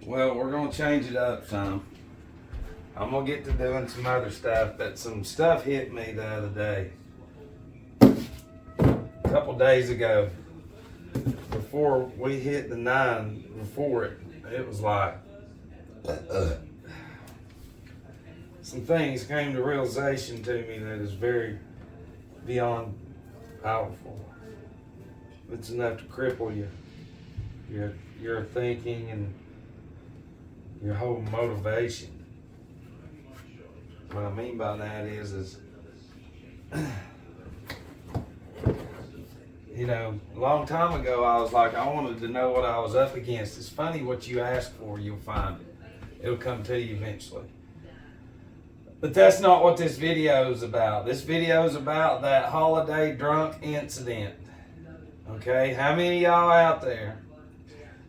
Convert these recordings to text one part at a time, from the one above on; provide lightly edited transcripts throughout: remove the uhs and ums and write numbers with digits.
Well, we're gonna change it up some. I'm gonna get to doing some other stuff, but some stuff hit me the other day. A couple days ago, before we hit the 9, before it was like some things came to realization to me that is very beyond powerful. It's enough to cripple you. Your thinking and your whole motivation. What I mean by that is you know, a long time ago I was like, I wanted to know what I was up against. It's funny, what you ask for, you'll find it. It'll come to you eventually. But that's not what this video is about. This video is about that holiday drunk incident. Okay, how many of y'all out there?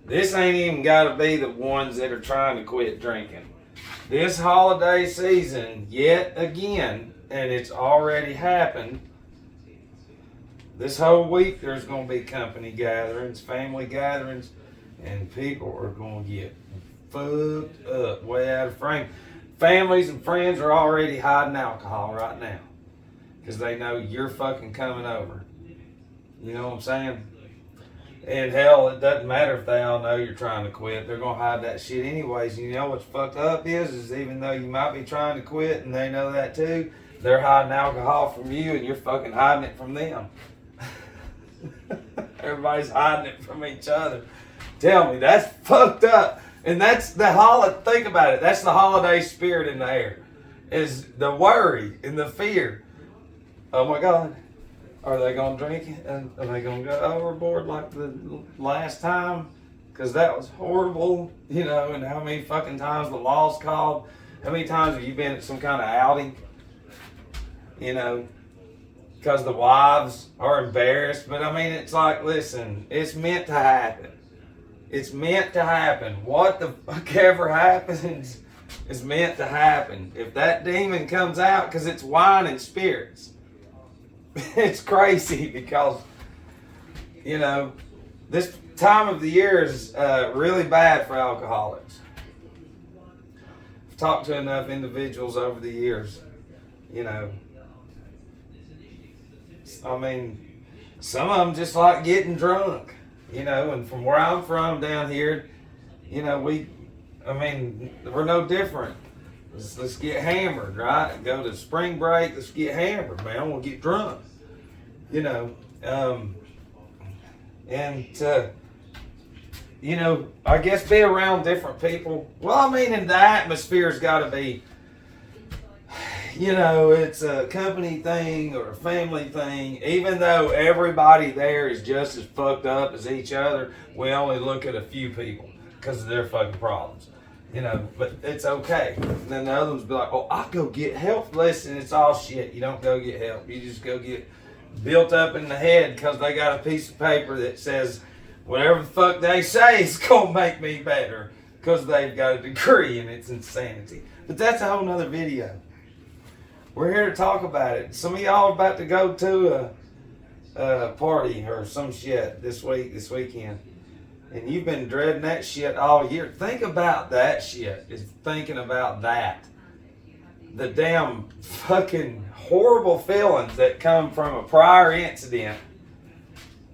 This ain't even got to be the ones that are trying to quit drinking. This holiday season, yet again, and it's already happened, this whole week there's going to be company gatherings, family gatherings, and people are going to get fucked up, way out of frame. Families and friends are already hiding alcohol right now because they know you're fucking coming over. You know what I'm saying? And hell, it doesn't matter if they all know you're trying to quit. They're going to hide that shit anyways. You know what's fucked up is even though you might be trying to quit and they know that too, they're hiding alcohol from you and you're fucking hiding it from them. Everybody's hiding it from each other. Tell me, that's fucked up. And that's the holiday, think about it, that's the holiday spirit in the air. Is the worry and the fear. Oh my God, are they going to drink it? And are they going to go overboard like the last time? Because that was horrible, you know, and how many fucking times the law's called. How many times have you been at some kind of outing? You know, because the wives are embarrassed. But I mean, it's like, listen, it's meant to happen. It's meant to happen. What the fuck ever happens is meant to happen. If that demon comes out, because it's wine and spirits, it's crazy because, you know, this time of the year is really bad for alcoholics. I've talked to enough individuals over the years, you know. I mean, some of them just like getting drunk. You know, and from where I'm from down here, you know, we're no different. Let's get hammered, right? Go to spring break, let's get hammered, man. I want to get drunk. You know, you know, I guess be around different people. Well, I mean, and the atmosphere's got to be, you know, it's a company thing or a family thing. Even though everybody there is just as fucked up as each other, we only look at a few people because of their fucking problems. You know, but it's okay. And then the other ones be like, oh, I'll go get help. Listen, it's all shit. You don't go get help. You just go get built up in the head because they got a piece of paper that says whatever the fuck they say is going to make me better because they've got a degree and it's insanity. But that's a whole nother video. We're here to talk about it. Some of y'all are about to go to a party or some shit this weekend. And you've been dreading that shit all year. Think about that shit. Is thinking about that. The damn fucking horrible feelings that come from a prior incident.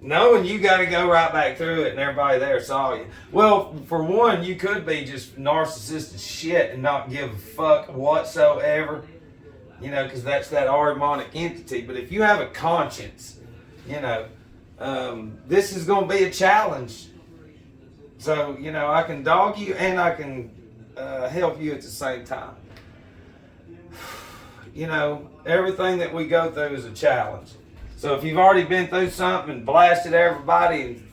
Knowing you got to go right back through it and everybody there saw you. Well, for one, you could be just narcissistic shit and not give a fuck whatsoever. You know, because that's that demonic entity. But if you have a conscience, you know, this is going to be a challenge. So, you know, I can dog you and I can help you at the same time. You know, everything that we go through is a challenge. So if you've already been through something and blasted everybody and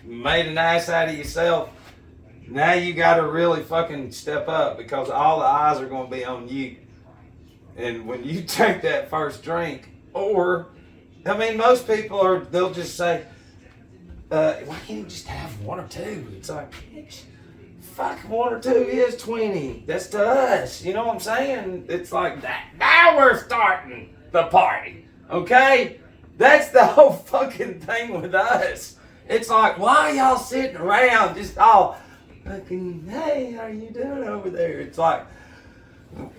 made an ass out of yourself, now you got to really fucking step up because all the eyes are going to be on you. And when you take that first drink, or, I mean, most people they'll just say, why can't you just have one or two? It's like, fuck, one or two is 20. That's to us. You know what I'm saying? It's like that. Now we're starting the party. Okay? That's the whole fucking thing with us. It's like, why are y'all sitting around just all fucking, hey, how you doing over there? It's like,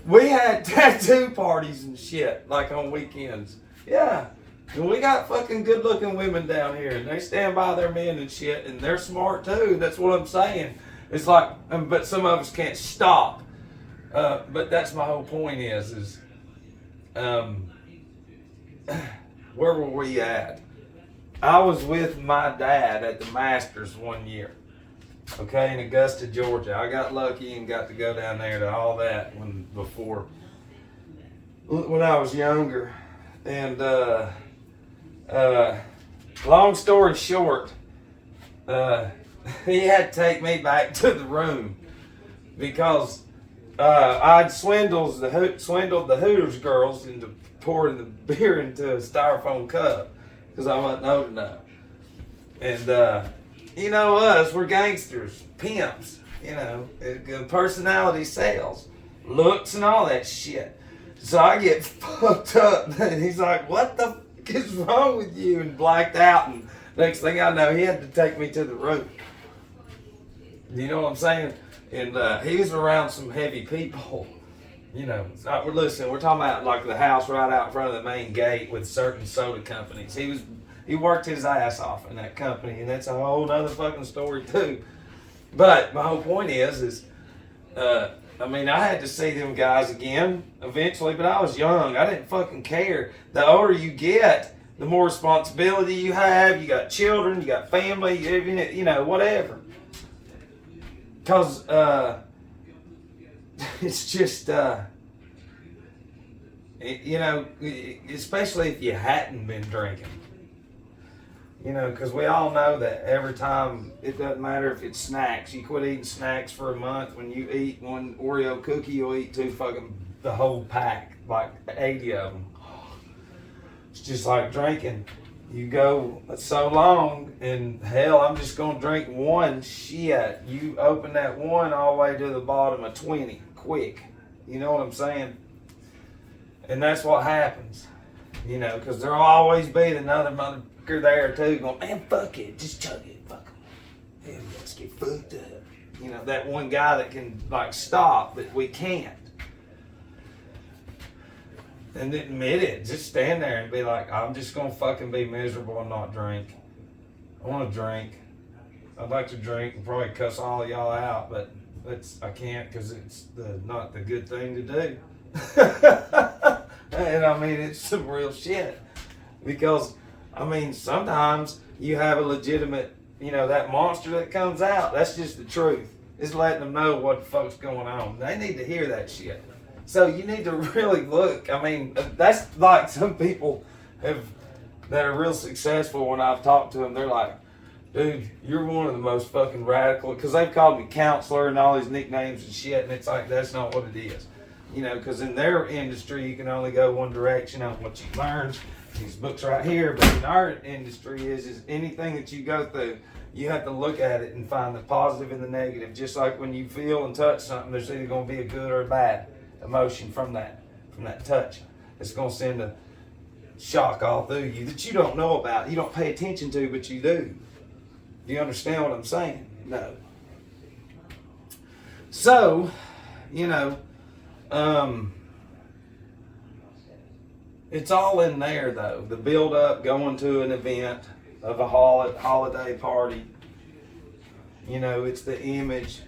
we had tattoo parties and shit, like on weekends. Yeah. And we got fucking good looking women down here, and they stand by their men and shit, and they're smart too. That's what I'm saying. It's like, but some of us can't stop. But that's my whole point is where were we at? I was with my dad at the Masters one year, okay, in Augusta, Georgia. I got lucky and got to go down there to all that when I was younger. And long story short, he had to take me back to the room because I'd swindled the Hooters girls into pouring the beer into a styrofoam cup because I wasn't old enough. And you know us, we're gangsters, pimps, you know, personality sales, looks and all that shit. So I get fucked up and he's like, what the fuck is wrong with you? And blacked out, and next thing I know, he had to take me to the room. You know what I'm saying? And he was around some heavy people. You know, listen, we're talking about like the house right out in front of the main gate with certain soda companies. He worked his ass off in that company, and that's a whole other fucking story too. But my whole point is I mean, I had to see them guys again eventually, but I was young. I didn't fucking care. The older you get, the more responsibility you have. You got children, you got family, you know, whatever. Because it's just, you know, especially if you hadn't been drinking. You know, because we all know that every time, it doesn't matter if it's snacks. You quit eating snacks for a month. When you eat one Oreo cookie, you'll eat the whole pack, like 80 of them. It's just like drinking. You go so long, and hell, I'm just going to drink one. Shit, you open that one all the way to the bottom of 20, quick. You know what I'm saying? And that's what happens. You know, because there'll always be another motherfucker there too going, man, fuck it, just chug it, fuck it. Hell, let's get fucked up. You know, that one guy that can like stop, but we can't. And admit it, just stand there and be like, I'm just gonna fucking be miserable and not drink. I wanna drink. I'd like to drink and probably cuss all of y'all out, but I can't because it's not the good thing to do. And I mean, it's some real shit. Because, I mean, sometimes you have a legitimate, you know, that monster that comes out. That's just the truth. It's letting them know what the fuck's going on. They need to hear that shit. So you need to really look. I mean, that's like some people that are real successful. When I've talked to them, they're like, dude, you're one of the most fucking radical, because they've called me counselor and all these nicknames and shit, and it's like, that's not what it is. You know, because in their industry, you can only go one direction on what you learn. These books right here, but in our industry is anything that you go through, you have to look at it and find the positive and the negative. Just like when you feel and touch something, there's either going to be a good or a bad emotion from that touch. It's going to send a shock all through you that you don't know about, you don't pay attention to, but you do. Do you understand what I'm saying? No. So, you know, it's all in there though. The build up, going to an event of a holiday party. You know, it's the image.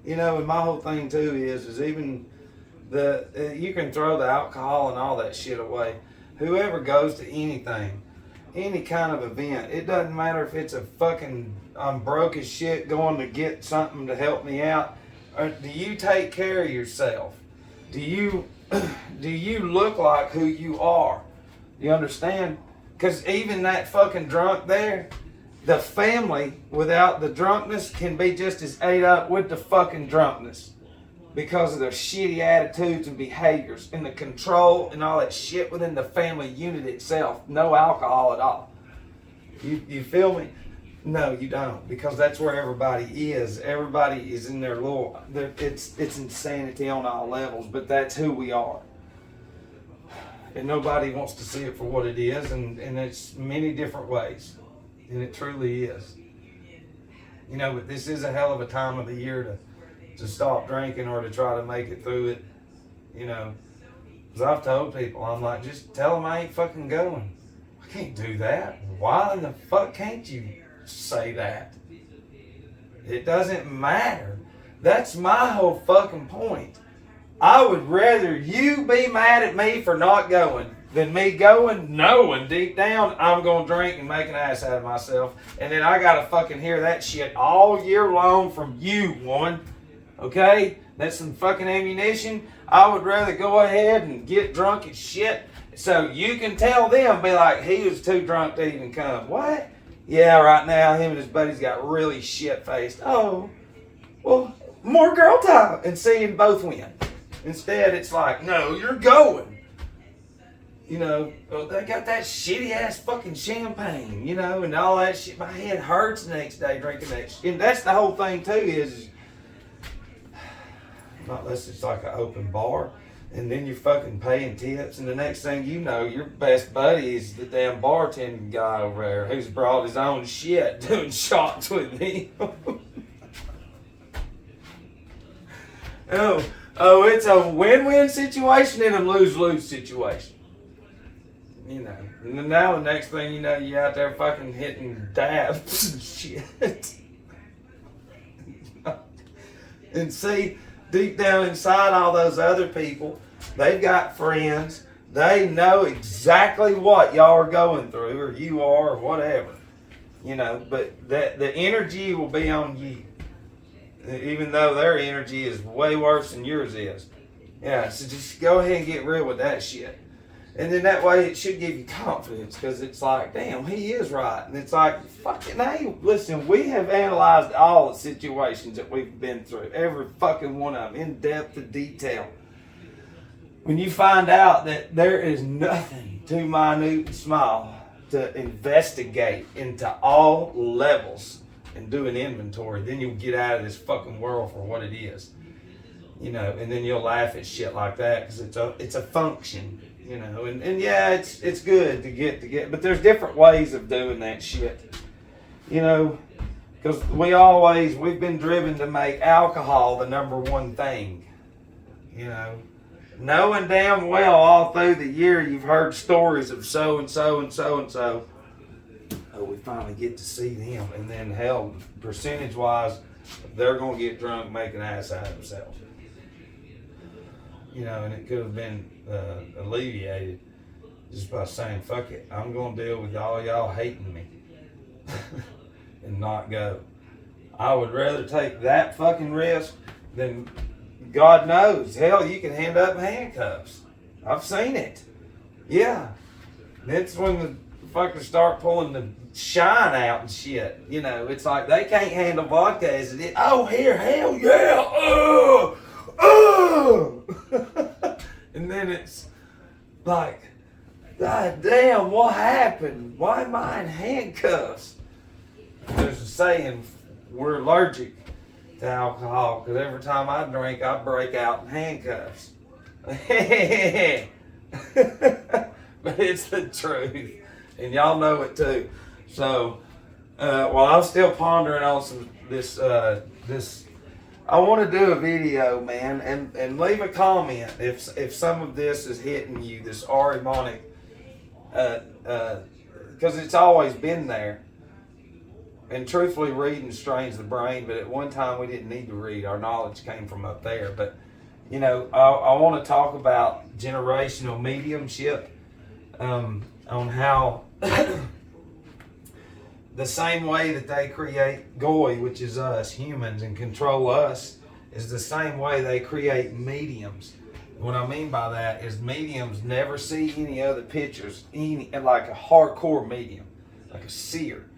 You know, and my whole thing too is even you can throw the alcohol and all that shit away. Whoever goes to anything, any kind of event, it doesn't matter if it's a fucking, I'm broke as shit going to get something to help me out. Or do you take care of yourself? Do you look like who you are? You understand? Because even that fucking drunk there, the family without the drunkenness can be just as ate up with the fucking drunkenness because of their shitty attitudes and behaviors and the control and all that shit within the family unit itself. No alcohol at all. You feel me? No, you don't, because that's where everybody is. Everybody is in their little, it's insanity on all levels, but that's who we are. And nobody wants to see it for what it is, and it's many different ways. And it truly is. You know, but this is a hell of a time of the year to stop drinking or to try to make it through it. You know, because I've told people, I'm like, just tell them I ain't fucking going. I can't do that. Why in the fuck can't you say that? It doesn't matter. That's my whole fucking point. I would rather you be mad at me for not going than me going knowing deep down I'm going to drink and make an ass out of myself. And then I got to fucking hear that shit all year long from you, woman. Okay? That's some fucking ammunition. I would rather go ahead and get drunk as shit so you can tell them, be like, he was too drunk to even come. What? Yeah, right now him and his buddies got really shit-faced. Oh, well, more girl time and seeing both win. Instead, it's like, no, you're going. You know, they got that shitty ass fucking champagne, you know, and all that shit. My head hurts the next day drinking that shit. And that's the whole thing too is not unless it's like an open bar, and then you're fucking paying tips, and the next thing you know, your best buddy is the damn bartending guy over there who's brought his own shit doing shots with him. Oh, it's a win-win situation and a lose-lose situation. You know, and then now the next thing you know, you're out there fucking hitting dabs and shit. And see, deep down inside all those other people, they've got friends. They know exactly what y'all are going through, or you are, or whatever. You know, but the energy will be on you. Even though their energy is way worse than yours is. Yeah, so just go ahead and get real with that shit. And then that way it should give you confidence, because it's like, damn, he is right. And it's like, fucking, hey, listen, we have analyzed all the situations that we've been through. Every fucking one of them, in depth to detail. When you find out that there is nothing too minute and small to investigate into all levels and do an inventory, then you'll get out of this fucking world for what it is. You know, and then you'll laugh at shit like that because it's a function. You know, and yeah, it's good to get, but there's different ways of doing that shit. You know, because we've been driven to make alcohol the number one thing. You know, knowing damn well all through the year you've heard stories of so and so and so and so. Oh, we finally get to see them, and then hell, percentage wise, they're gonna get drunk, make an ass out of themselves. You know, and it could have been alleviated just by saying, fuck it, I'm going to deal with all y'all hating me and not go. I would rather take that fucking risk than, God knows, hell, you can hand up handcuffs. I've seen it. Yeah. That's when the fuckers start pulling the shine out and shit. You know, it's like they can't handle vodka as it is. Oh, here, hell yeah. And then it's like, God damn, what happened? Why am I in handcuffs? There's a saying, we're allergic to alcohol because every time I drink, I break out in handcuffs. But it's the truth, and y'all know it too. So, while I'm still pondering on this. I want to do a video, man, and leave a comment if some of this is hitting you, this Arimonic, because it's always been there. And truthfully, reading strains the brain, but at one time we didn't need to read. Our knowledge came from up there. But, you know, I want to talk about generational mediumship, on how the same way that they create Goy, which is us, humans, and control us, is the same way they create mediums. What I mean by that is mediums never see any other pictures, like a hardcore medium, like a seer,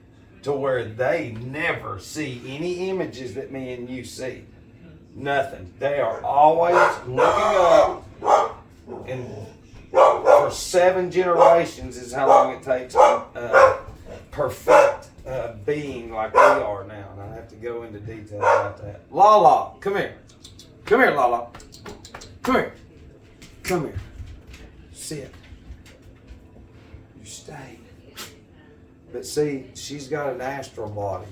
to where they never see any images that me and you see. Nothing. They are always looking up, and for 7 generations is how long it takes to perfect being like we are now. And I have to go into detail about that. Lala, come here. Come here, Lala. Come here. Come here. Sit. You stay. But see, she's got an astral body.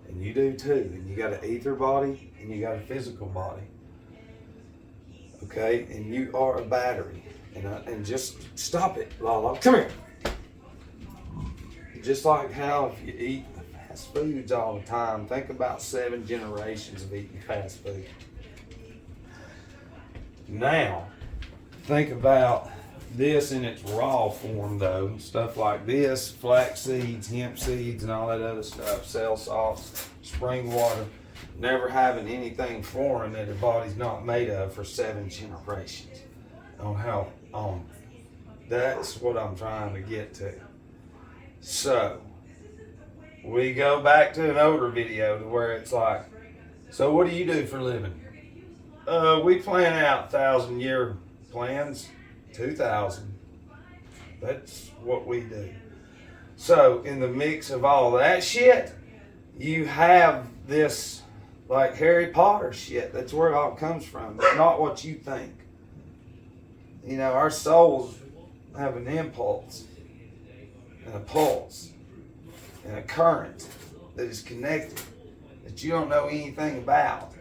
And you do too. And you got an ether body and you got a physical body. Okay? And you are a battery. And just stop it, Lala. Come here. Just like how if you eat fast foods all the time, think about 7 generations of eating fast food. Now, think about this in its raw form though. Stuff like this, flax seeds, hemp seeds, and all that other stuff, cell salts, spring water, never having anything foreign that the body's not made of for 7 generations. That's what I'm trying to get to. So, we go back to an older video to where it's like, so what do you do for a living? We plan out 1,000-year plans, 2,000. That's what we do. So, in the mix of all that shit, you have this like Harry Potter shit. That's where it all comes from. It's not what you think. You know, our souls have an impulse and a pulse and a current that is connected that you don't know anything about.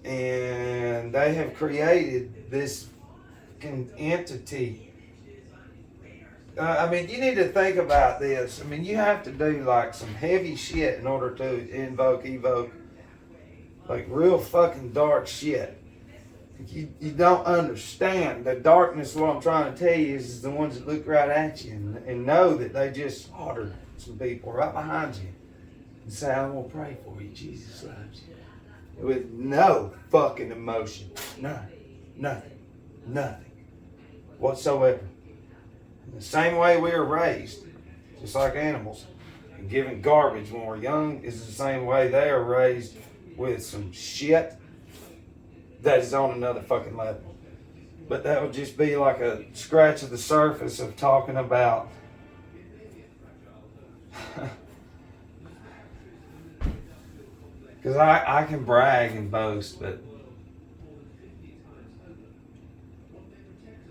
And they have created this entity. I mean, you need to think about this. I mean, you have to do like some heavy shit in order to evoke like real fucking dark shit. You don't understand the darkness. What I'm trying to tell you is the ones that look right at you and know that they just slaughtered some people right behind you and say, I'm going to pray for you. Jesus loves you. With no fucking emotion. Nothing whatsoever. In the same way we were raised, just like animals, and given garbage when we're young is the same way they are raised with some shit that is on another fucking level. But that would just be like a scratch of the surface of talking about because I can brag and boast, but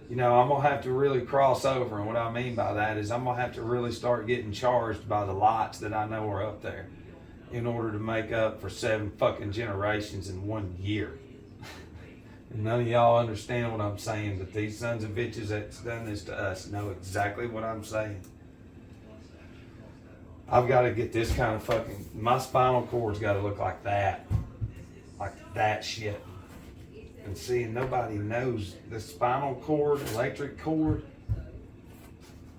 you know, I'm going to have to really cross over. And what I mean by that is I'm going to have to really start getting charged by the lights that I know are up there in order to make up for 7 fucking generations in 1 year. And none of y'all understand what I'm saying, but these sons of bitches that's done this to us know exactly what I'm saying. I've got to get this kind of fucking, my spinal cord's got to look like that shit. And see, nobody knows the spinal cord, electric cord,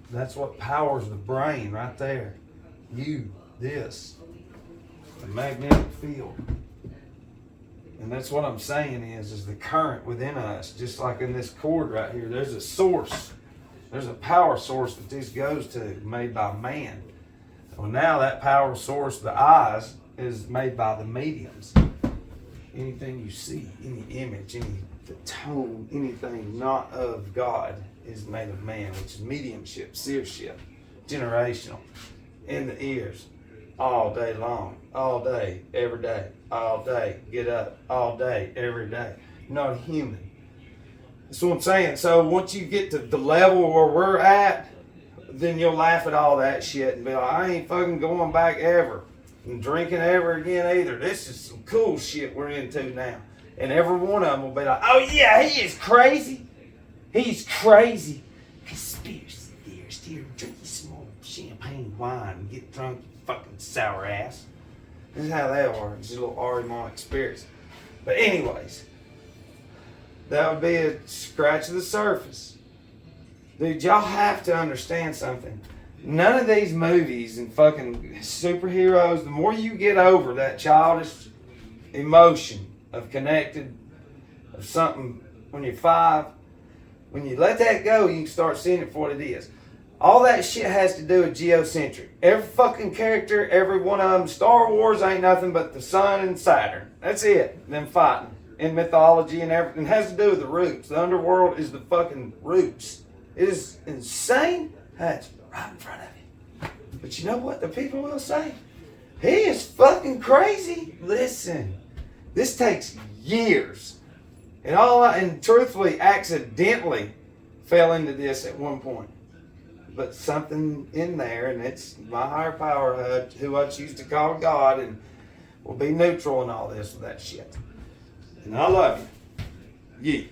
that's what powers the brain right there. This, the magnetic field. And that's what I'm saying is the current within us, just like in this cord right here, there's a source. There's a power source that this goes to, made by man. Well, now that power source, the eyes, is made by the mediums. Anything you see, any image, the tone, anything not of God is made of man, which is mediumship, seership, generational, in the ears. All day long, all day, every day, all day, get up, all day, every day. You're not a human. That's what I'm saying. So once you get to the level where we're at, then you'll laugh at all that shit and be like, I ain't fucking going back ever and drinking ever again either. This is some cool shit we're into now. And every one of them will be like, oh yeah, he is crazy. He's crazy. Conspiracy theorist here, drink some more champagne wine and get drunk. Fucking sour ass. This is how they are. It's a little Arimonic spirits. But anyways, that would be a scratch of the surface. Dude, y'all have to understand something. None of these movies and fucking superheroes, the more you get over that childish emotion of connected, of something when you're 5, when you let that go, you can start seeing it for what it is. All that shit has to do with geocentric. Every fucking character, every one of them, Star Wars ain't nothing but the sun and Saturn. That's it. Them fighting in mythology and everything. It has to do with the roots. The underworld is the fucking roots. It is insane. That's right in front of you. But you know what the people will say? He is fucking crazy. Listen, this takes years. And truthfully, accidentally fell into this at one point. But something in there, and it's my higher power, who I choose to call God, and We'll be neutral in all this with that shit. And I love you. Yeah.